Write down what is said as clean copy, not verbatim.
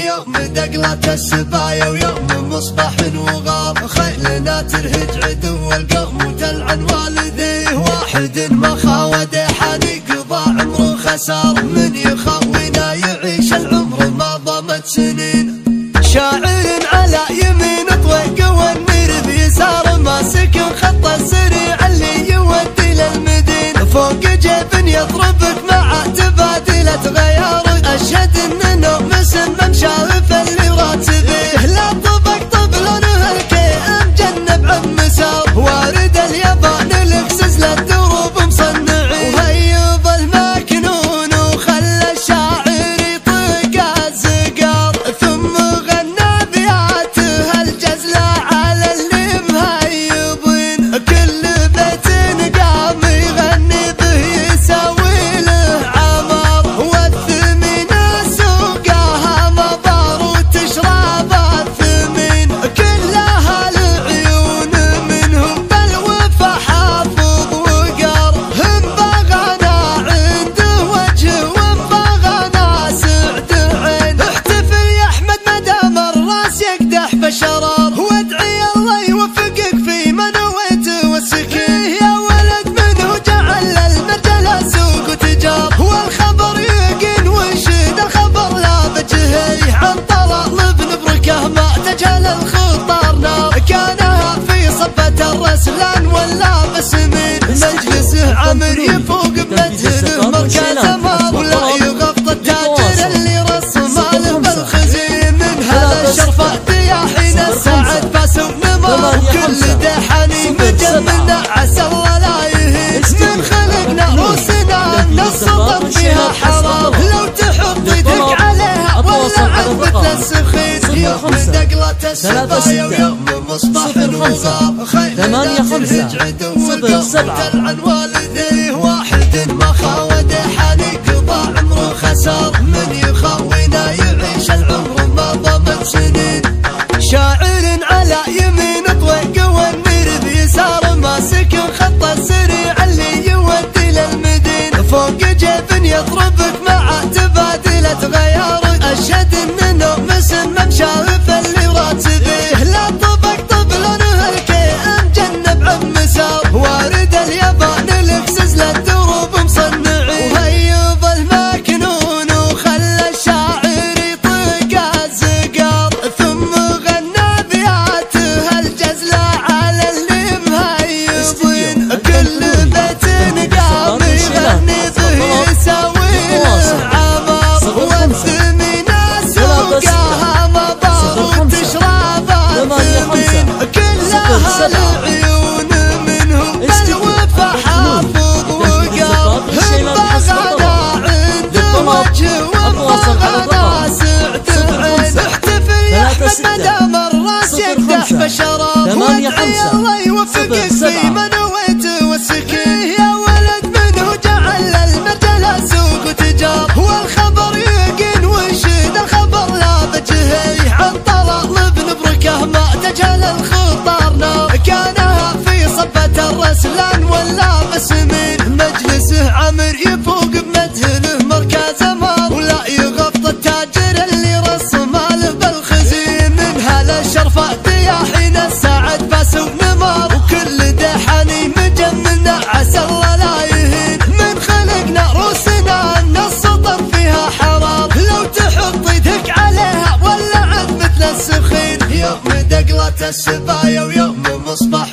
يوم دقلة السبايا ويوم مصباح وغار، خيلنا ترهج عدو القوم وتلعن والديه، واحد ما خاود حاني قضى عمره خسار، من يخوينا يعيش العمر ما ضمت سنين، شاعر على يمين طويق والنير بيسار، ماسك خط السريع اللي يودي للمدين، فوق جيب يضربك مع تبادلة غيار، اشهد ان نوم مسمم شاف اللي راتبه، لا طبق طب لونه الكيم جنب عم مسار، وارد اليابان الاكسس للدروب مصنعين، وهيض المكنون وخلى الشاعر يطيق الزقار، ثم غنى بياته الجزلة على اللي مهيضين، كل بيت قام يغني به يساوي له عمار، والثمين سوقها مبار وتشرب الثمين، كلها العيون منهم بالوفا حافظ وقار، هم بغانا عنده وجه ومبغانا سعد عين، احتفل يا احمد مدام الراس يقدح بشرار، وادعي الله يوفقك في ما نويت والسكين، يا ولد منه جعل المرجل سوق وتجار، والخبر يقين وشد الخبر لا بجهي، عن طلال بن بركه ما تجهل الخطار نار، كانها في صفة الرسلان ولا بسمين، مجلسه عمر يفوق بمدهنه مركز مار، ولا يغفط التاجر اللي رسم له بالخزين، من هذا الشرف دياحين السعد فاس ونمار، وكل دحاني مجمنا عسى الله لا يهين، من خلقنا روسنا ان السطر فيها حرام، لو تحط يدك عليها ولا عن مثل السخين، يوم دقلة السبايا ويوم مصباح وغار، خيلنا ترهج عدو القوم تلعن والديه، واحد ما خاود حاني قضى عمره خسار، من يخوينا يعيش العمر ما ضمن سنين، شاعر على يمين طويق والنير بيسار، ماسك خط السريع اللي يودي للمدين، فوق جيب يضربك مع تبادلة غيار، اشهد ان نوم مسمم شاف اللي راتبه، لا طبق طب لونه الكيم جنب عم مسار، وارد اليابان الاكسس للدروب مصنعين، وهيض المكنون وخلى الشاعر يطيق الزقار، ثم غنى بياته الجزلة على اللي مهيضين، كل بيت قام يغني به يساوي له عمار، والثمين سوقها مبار وتشرب الثمين، كلها العيون منهم بالوفا حافظ وقار، هم بغانا عنده وجه ومبغانا سعد عين، احتفل يا احمد مدام الراس يقدح بشرار، وادعي الله يوفقك في ما نويت والسكين، يا ولد منه جعل المرجل سوق وتجار، والخبر يقين وشد الخبر لا بجهي، عن طلال بن بركه ما تجهل الخطار نار، كانها في صفة الرسلان ولا بسمين، مجلسه عمر يفوق بمدهنه مركز مار، ولا يغفط التاجر اللي رسم له بالخزين، من هذا الشرف دياحين السعد فاس ونمار، وكل دحاني مجمنا عسى الله لا يهين، من خلقنا روسنا ان السطر فيها حرام، لو تحط يدك عليها ولا عد مثل السخين، يوم دقلة السبايا ويوم مصباح